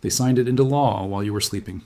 They signed it into law while you were sleeping,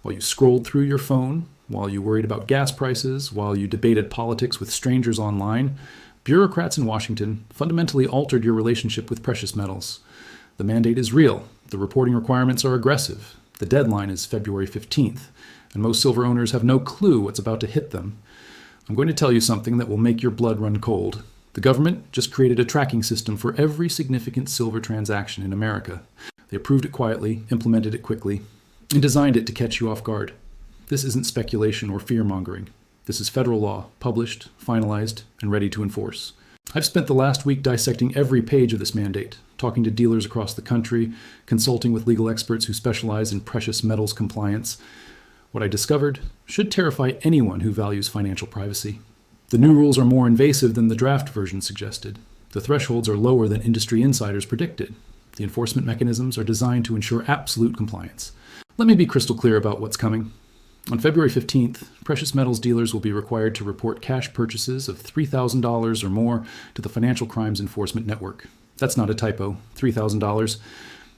while you scrolled through your phone, while you worried about gas prices, while you debated politics with strangers online. Bureaucrats in Washington fundamentally altered your relationship with precious metals. The mandate is real. The reporting requirements are aggressive. The deadline is February 15th, and most silver owners have no clue what's about to hit them. I'm going to tell you something that will make your blood run cold. The government just created a tracking system for every significant silver transaction in America. They approved it quietly, implemented it quickly, and designed it to catch you off guard. This isn't speculation or fear-mongering. This is federal law, published, finalized, and ready to enforce. I've spent the last week dissecting every page of this mandate, talking to dealers across the country, consulting with legal experts who specialize in precious metals compliance. What I discovered should terrify anyone who values financial privacy. The new rules are more invasive than the draft version suggested. The thresholds are lower than industry insiders predicted. The enforcement mechanisms are designed to ensure absolute compliance. Let me be crystal clear about what's coming. On February 15th, precious metals dealers will be required to report cash purchases of $3,000 or more to the Financial Crimes Enforcement Network. That's not a typo, $3,000.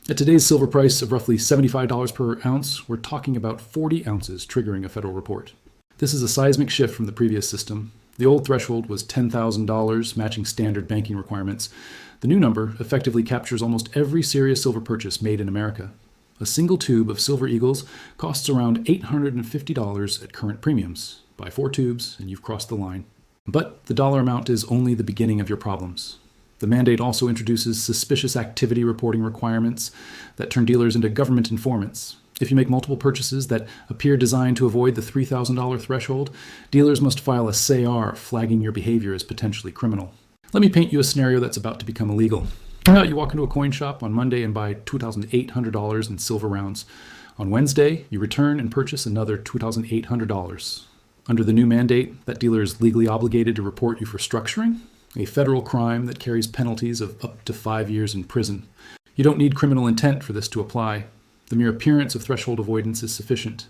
At today's silver price of roughly $75 per ounce, we're talking about 40 ounces triggering a federal report. This is a seismic shift from the previous system. The old threshold was $10,000, matching standard banking requirements. The new number effectively captures almost every serious silver purchase made in America. A single tube of Silver Eagles costs around $850 at current premiums. Buy 4 tubes and you've crossed the line. But the dollar amount is only the beginning of your problems. The mandate also introduces suspicious activity reporting requirements that turn dealers into government informants. If you make multiple purchases that appear designed to avoid the $3,000 threshold, dealers must file a SAR flagging your behavior as potentially criminal. Let me paint you a scenario that's about to become illegal. You walk into a coin shop on Monday and buy $2,800 in silver rounds. On Wednesday, you return and purchase another $2,800. Under the new mandate, that dealer is legally obligated to report you for structuring, a federal crime that carries penalties of up to 5 years in prison. You don't need criminal intent for this to apply. The mere appearance of threshold avoidance is sufficient.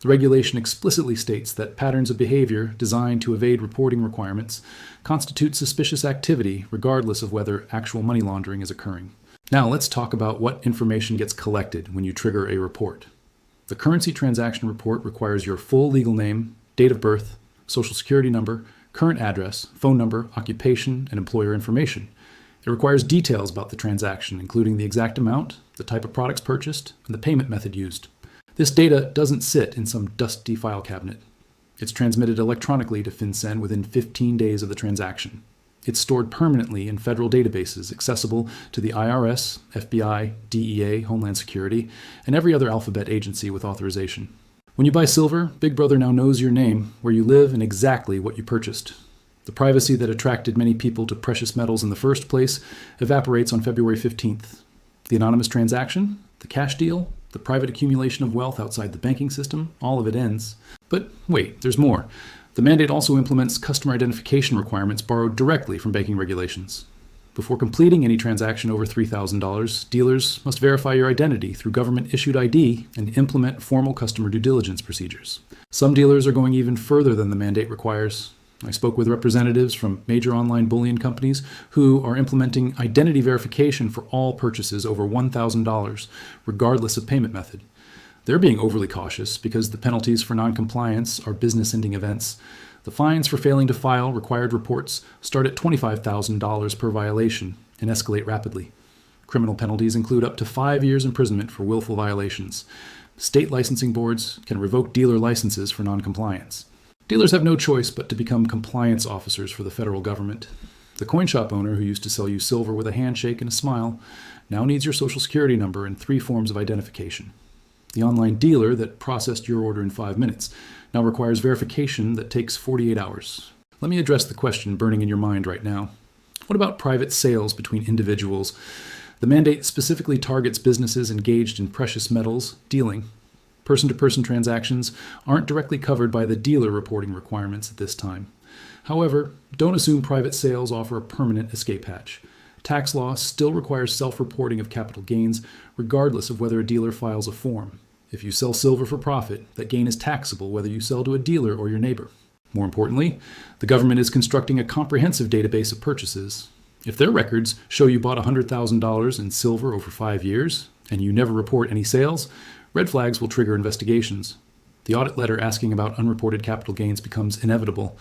The regulation explicitly states that patterns of behavior designed to evade reporting requirements constitute suspicious activity regardless of whether actual money laundering is occurring. Now let's talk about what information gets collected when you trigger a report. The currency transaction report requires your full legal name, date of birth, social security number, current address, phone number, occupation, and employer information. It requires details about the transaction, including the exact amount, the type of products purchased, and the payment method used. This data doesn't sit in some dusty file cabinet. It's transmitted electronically to FinCEN within 15 days of the transaction. It's stored permanently in federal databases accessible to the IRS, FBI, DEA, Homeland Security, and every other alphabet agency with authorization. When you buy silver, Big Brother now knows your name, where you live, and exactly what you purchased. The privacy that attracted many people to precious metals in the first place evaporates on February 15th. The anonymous transaction, the cash deal, the private accumulation of wealth outside the banking system, all of it ends. But wait, there's more. The mandate also implements customer identification requirements borrowed directly from banking regulations. Before completing any transaction over $3,000, dealers must verify your identity through government-issued ID and implement formal customer due diligence procedures. Some dealers are going even further than the mandate requires. I spoke with representatives from major online bullion companies who are implementing identity verification for all purchases over $1,000, regardless of payment method. They're being overly cautious because the penalties for non-compliance are business-ending events. The fines for failing to file required reports start at $25,000 per violation and escalate rapidly. Criminal penalties include up to 5 years imprisonment for willful violations. State licensing boards can revoke dealer licenses for non-compliance. Dealers have no choice but to become compliance officers for the federal government. The coin shop owner who used to sell you silver with a handshake and a smile now needs your social security number and 3 forms of identification. The online dealer that processed your order in 5 minutes now requires verification that takes 48 hours. Let me address the question burning in your mind right now. What about private sales between individuals? The mandate specifically targets businesses engaged in precious metals dealing. Person-to-person transactions aren't directly covered by the dealer reporting requirements at this time. However, don't assume private sales offer a permanent escape hatch. Tax law still requires self-reporting of capital gains, regardless of whether a dealer files a form. If you sell silver for profit, that gain is taxable whether you sell to a dealer or your neighbor. More importantly, the government is constructing a comprehensive database of purchases. If their records show you bought $100,000 in silver over 5 years, and you never report any sales, red flags will trigger investigations. The audit letter asking about unreported capital gains becomes inevitable.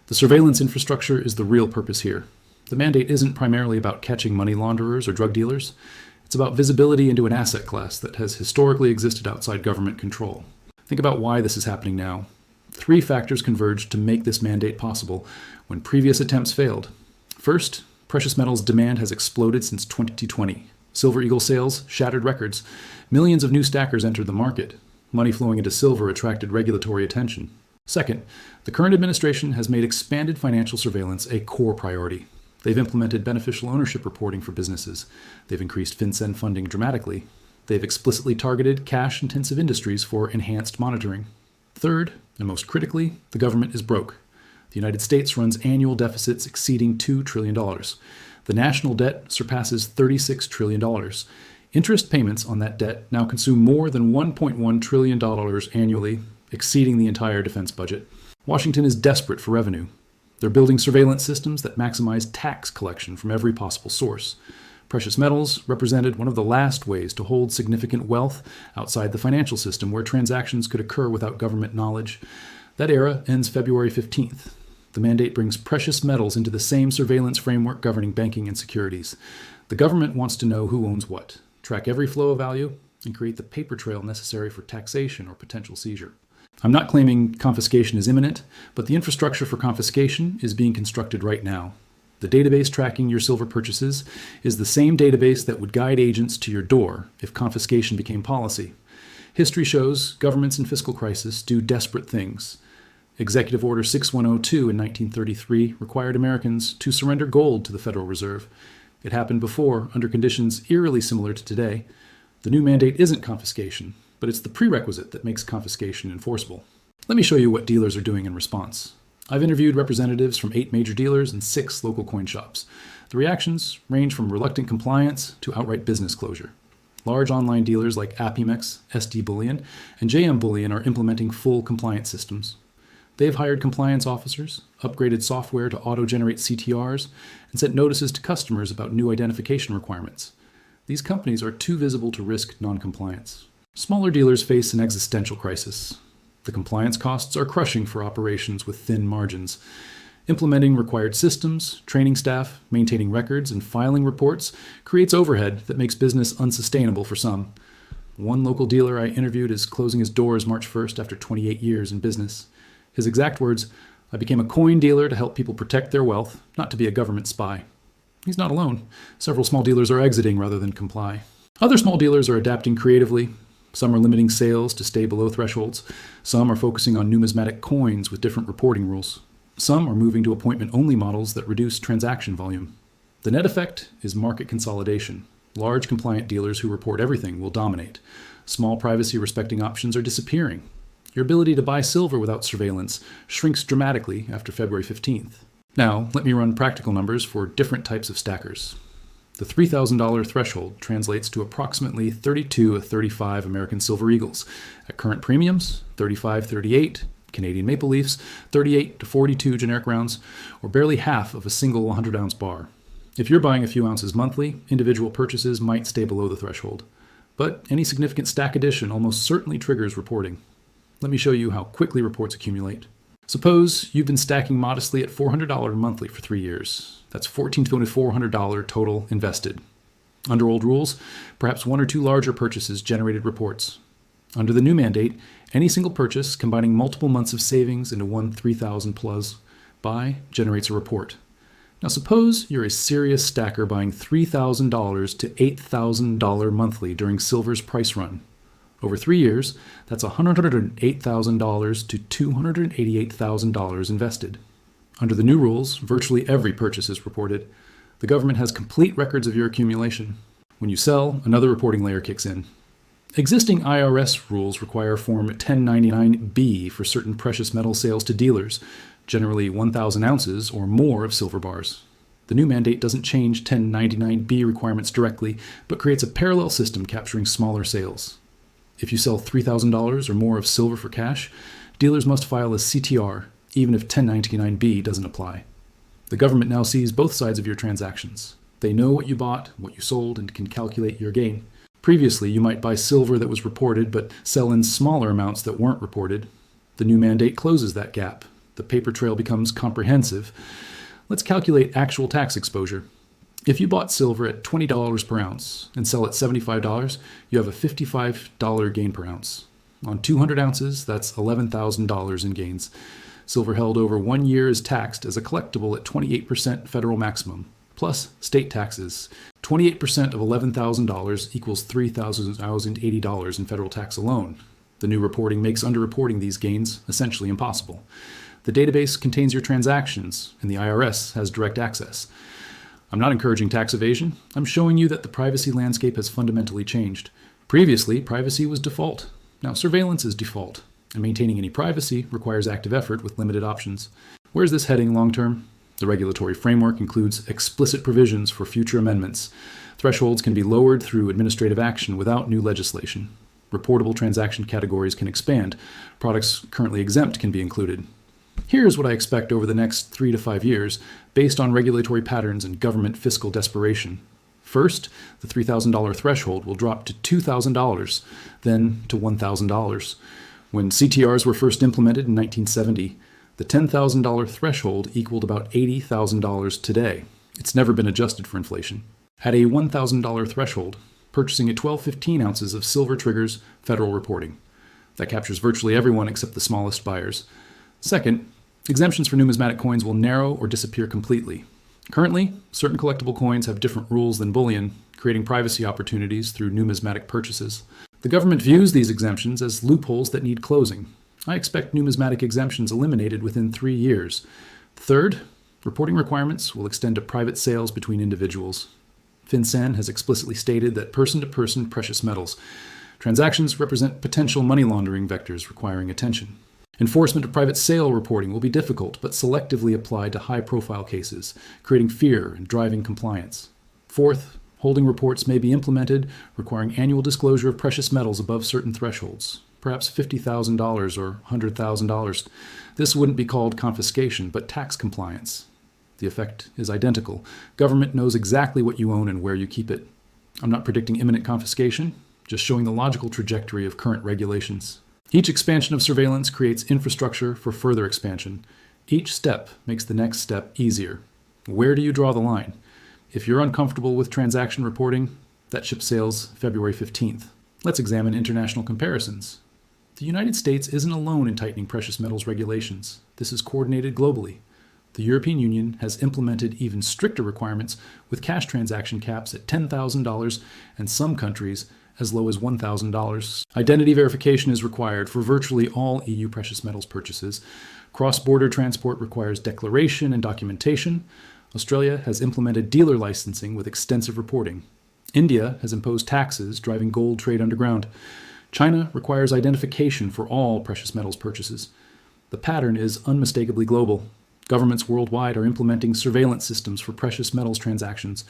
The surveillance infrastructure is the real purpose here. The mandate isn't primarily about catching money launderers or drug dealers. It's about visibility into an asset class that has historically existed outside government control. Think about why this is happening now. 3 factors converged to make this mandate possible when previous attempts failed. First, precious metals demand has exploded since 2020. Silver Eagle sales shattered records. Millions of new stackers entered the market. Money flowing into silver attracted regulatory attention. Second, the current administration has made expanded financial surveillance a core priority. They've implemented beneficial ownership reporting for businesses. They've increased FinCEN funding dramatically. They've explicitly targeted cash-intensive industries for enhanced monitoring. Third, and most critically, the government is broke. The United States runs annual deficits exceeding $2 trillion. The national debt surpasses $36 trillion. Interest payments on that debt now consume more than $1.1 trillion annually, exceeding the entire defense budget. Washington is desperate for revenue. They're building surveillance systems that maximize tax collection from every possible source. Precious metals represented one of the last ways to hold significant wealth outside the financial system where transactions could occur without government knowledge. That era ends February 15th. The mandate brings precious metals into the same surveillance framework governing banking and securities. The government wants to know who owns what, track every flow of value, and create the paper trail necessary for taxation or potential seizure. I'm not claiming confiscation is imminent, but the infrastructure for confiscation is being constructed right now. The database tracking your silver purchases is the same database that would guide agents to your door if confiscation became policy. History shows governments in fiscal crisis do desperate things. Executive Order 6102 in 1933 required Americans to surrender gold to the Federal Reserve. It happened before, under conditions eerily similar to today. The new mandate isn't confiscation, but it's the prerequisite that makes confiscation enforceable. Let me show you what dealers are doing in response. I've interviewed representatives from 8 major dealers and 6 local coin shops. The reactions range from reluctant compliance to outright business closure. Large online dealers like Appimex, SD Bullion, and JM Bullion are implementing full compliance systems. They've hired compliance officers, upgraded software to auto-generate CTRs, and sent notices to customers about new identification requirements. These companies are too visible to risk non-compliance. Smaller dealers face an existential crisis. The compliance costs are crushing for operations with thin margins. Implementing required systems, training staff, maintaining records, and filing reports creates overhead that makes business unsustainable for some. One local dealer I interviewed is closing his doors March 1st after 28 years in business. His exact words, "I became a coin dealer to help people protect their wealth, not to be a government spy." He's not alone. Several small dealers are exiting rather than comply. Other small dealers are adapting creatively. Some are limiting sales to stay below thresholds. Some are focusing on numismatic coins with different reporting rules. Some are moving to appointment-only models that reduce transaction volume. The net effect is market consolidation. Large compliant dealers who report everything will dominate. Small privacy-respecting options are disappearing. Your ability to buy silver without surveillance shrinks dramatically after February 15th. Now, let me run practical numbers for different types of stackers. The $3,000 threshold translates to approximately 32 of 35 American Silver Eagles. At current premiums, 35-38, Canadian Maple Leafs, 38 to 42 generic rounds, or barely half of a single 100-ounce bar. If you're buying a few ounces monthly, individual purchases might stay below the threshold. But any significant stack addition almost certainly triggers reporting. Let me show you how quickly reports accumulate. Suppose you've been stacking modestly at $400 monthly for 3 years. That's $1,400 to $400 total invested. Under old rules, perhaps 1 or 2 larger purchases generated reports. Under the new mandate, any single purchase combining multiple months of savings into one 3,000 plus buy generates a report. Now suppose you're a serious stacker buying $3,000 to $8,000 monthly during silver's price run. Over 3 years, that's $108,000 to $288,000 invested. Under the new rules, virtually every purchase is reported. The government has complete records of your accumulation. When you sell, another reporting layer kicks in. Existing IRS rules require Form 1099-B for certain precious metal sales to dealers, generally 1,000 ounces or more of silver bars. The new mandate doesn't change 1099-B requirements directly, but creates a parallel system capturing smaller sales. If you sell $3,000 or more of silver for cash, dealers must file a CTR, even if 1099-B doesn't apply. The government now sees both sides of your transactions. They know what you bought, what you sold, and can calculate your gain. Previously, you might buy silver that was reported but sell in smaller amounts that weren't reported. The new mandate closes that gap. The paper trail becomes comprehensive. Let's calculate actual tax exposure. If you bought silver at $20 per ounce and sell at $75, you have a $55 gain per ounce. On 200 ounces, that's $11,000 in gains. Silver held over 1 year is taxed as a collectible at 28% federal maximum, plus state taxes. 28% of $11,000 equals $3,080 in federal tax alone. The new reporting makes underreporting these gains essentially impossible. The database contains your transactions, and the IRS has direct access. I'm not encouraging tax evasion. I'm showing you that the privacy landscape has fundamentally changed. Previously, privacy was default. Now surveillance is default, and maintaining any privacy requires active effort with limited options. Where's this heading long term? The regulatory framework includes explicit provisions for future amendments. Thresholds can be lowered through administrative action without new legislation. Reportable transaction categories can expand. Products currently exempt can be included. Here's what I expect over the next 3 to 5 years based on regulatory patterns and government fiscal desperation. First, the $3,000 threshold will drop to $2,000, then to $1,000. When CTRs were first implemented in 1970, the $10,000 threshold equaled about $80,000 today. It's never been adjusted for inflation. At a $1,000 threshold, purchasing at 12-15 ounces of silver triggers federal reporting. That captures virtually everyone except the smallest buyers. Second, exemptions for numismatic coins will narrow or disappear completely. Currently, certain collectible coins have different rules than bullion, creating privacy opportunities through numismatic purchases. The government views these exemptions as loopholes that need closing. I expect numismatic exemptions eliminated within 3 years. Third, reporting requirements will extend to private sales between individuals. FinCEN has explicitly stated that person-to-person precious metals transactions represent potential money laundering vectors requiring attention. Enforcement of private sale reporting will be difficult but selectively applied to high-profile cases, creating fear and driving compliance. Fourth, holding reports may be implemented requiring annual disclosure of precious metals above certain thresholds, perhaps $50,000 or $100,000. This wouldn't be called confiscation, but tax compliance. The effect is identical. Government knows exactly what you own and where you keep it. I'm not predicting imminent confiscation, just showing the logical trajectory of current regulations. Each expansion of surveillance creates infrastructure for further expansion. Each step makes the next step easier. Where do you draw the line? If you're uncomfortable with transaction reporting, that ship sails February 15th. Let's examine international comparisons. The United States isn't alone in tightening precious metals regulations. This is coordinated globally. The European Union has implemented even stricter requirements with cash transaction caps at $10,000 and some countries as low as $1,000. Identity verification is required for virtually all EU precious metals purchases. Cross-border transport requires declaration and documentation. Australia has implemented dealer licensing with extensive reporting. India has imposed taxes driving gold trade underground. China requires identification for all precious metals purchases. The pattern is unmistakably global. Governments worldwide are implementing surveillance systems for precious metals transactions.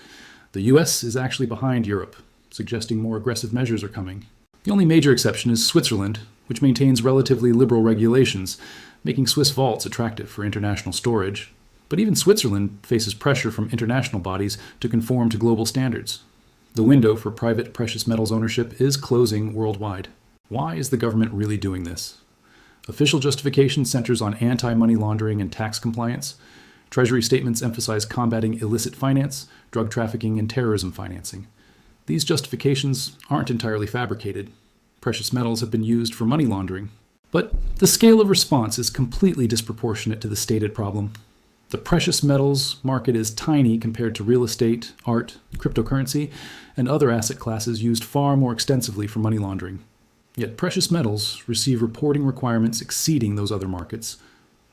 The US is actually behind Europe, suggesting more aggressive measures are coming. The only major exception is Switzerland, which maintains relatively liberal regulations, making Swiss vaults attractive for international storage. But even Switzerland faces pressure from international bodies to conform to global standards. The window for private precious metals ownership is closing worldwide. Why is the government really doing this? Official justification centers on anti-money laundering and tax compliance. Treasury statements emphasize combating illicit finance, drug trafficking, and terrorism financing. These justifications aren't entirely fabricated. Precious metals have been used for money laundering. But the scale of response is completely disproportionate to the stated problem. The precious metals market is tiny compared to real estate, art, cryptocurrency, and other asset classes used far more extensively for money laundering. Yet precious metals receive reporting requirements exceeding those other markets.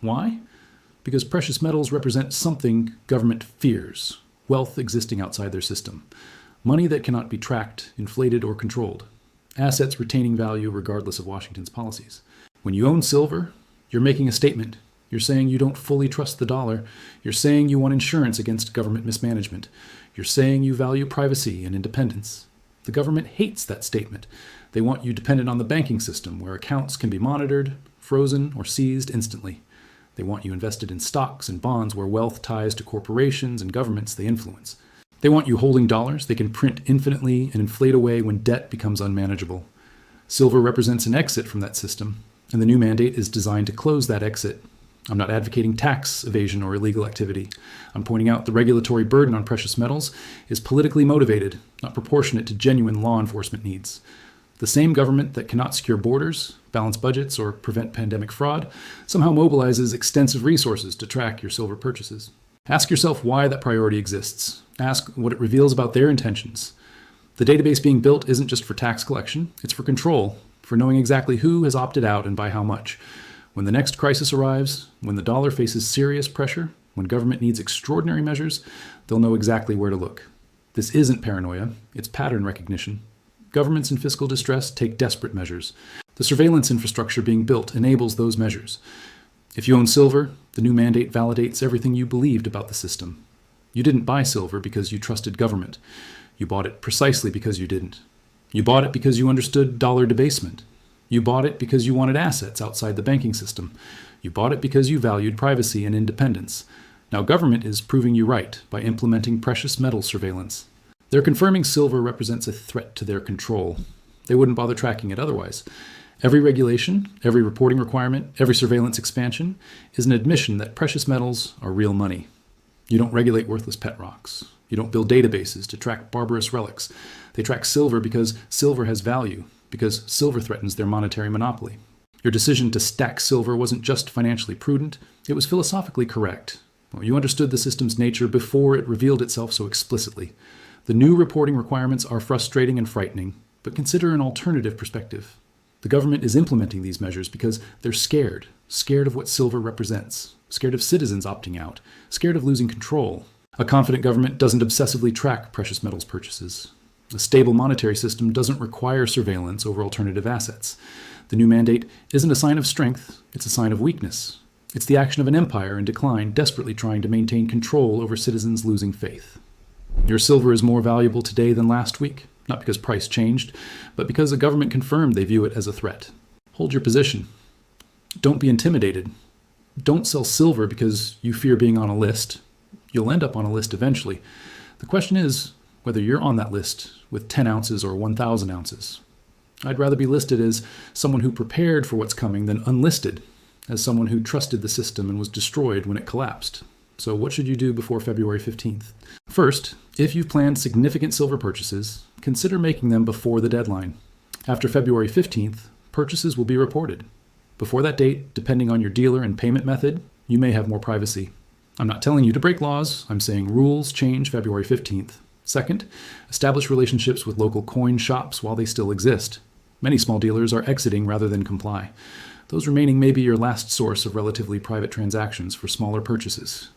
Why? Because precious metals represent something government fears, wealth existing outside their system, money that cannot be tracked, inflated, or controlled, assets retaining value regardless of Washington's policies. When you own silver, you're making a statement. You're saying you don't fully trust the dollar. You're saying you want insurance against government mismanagement. You're saying you value privacy and independence. The government hates that statement. They want you dependent on the banking system, where accounts can be monitored, frozen, or seized instantly. They want you invested in stocks and bonds where wealth ties to corporations and governments they influence. They want you holding dollars they can print infinitely and inflate away when debt becomes unmanageable. Silver represents an exit from that system, and the new mandate is designed to close that exit. I'm not advocating tax evasion or illegal activity. I'm pointing out the regulatory burden on precious metals is politically motivated, not proportionate to genuine law enforcement needs. The same government that cannot secure borders, balance budgets, or prevent pandemic fraud somehow mobilizes extensive resources to track your silver purchases. Ask yourself why that priority exists. Ask what it reveals about their intentions. The database being built isn't just for tax collection, it's for control, for knowing exactly who has opted out and by how much. When the next crisis arrives, when the dollar faces serious pressure, when government needs extraordinary measures, they'll know exactly where to look. This isn't paranoia, it's pattern recognition. Governments in fiscal distress take desperate measures. The surveillance infrastructure being built enables those measures. If you own silver, the new mandate validates everything you believed about the system. You didn't buy silver because you trusted government. You bought it precisely because you didn't. You bought it because you understood dollar debasement. You bought it because you wanted assets outside the banking system. You bought it because you valued privacy and independence. Now government is proving you right by implementing precious metal surveillance. They're confirming silver represents a threat to their control. They wouldn't bother tracking it otherwise. Every regulation, every reporting requirement, every surveillance expansion is an admission that precious metals are real money. You don't regulate worthless pet rocks. You don't build databases to track barbarous relics. They track silver because silver has value, because silver threatens their monetary monopoly. Your decision to stack silver wasn't just financially prudent, it was philosophically correct. Well, you understood the system's nature before it revealed itself so explicitly. The new reporting requirements are frustrating and frightening, but consider an alternative perspective. The government is implementing these measures because they're scared of what silver represents, scared of citizens opting out, scared of losing control. A confident government doesn't obsessively track precious metals purchases. A stable monetary system doesn't require surveillance over alternative assets. The new mandate isn't a sign of strength, it's a sign of weakness. It's the action of an empire in decline desperately trying to maintain control over citizens losing faith. Your silver is more valuable today than last week, not because price changed, but because the government confirmed they view it as a threat. Hold your position. Don't be intimidated. Don't sell silver because you fear being on a list. You'll end up on a list eventually. The question is whether you're on that list with 10 ounces or 1,000 ounces. I'd rather be listed as someone who prepared for what's coming than unlisted as someone who trusted the system and was destroyed when it collapsed. So what should you do before February 15th? First, if you've planned significant silver purchases, consider making them before the deadline. After February 15th, purchases will be reported. Before that date, depending on your dealer and payment method, you may have more privacy. I'm not telling you to break laws, I'm saying rules change February 15th. Second, establish relationships with local coin shops while they still exist. Many small dealers are exiting rather than comply. Those remaining may be your last source of relatively private transactions for smaller purchases.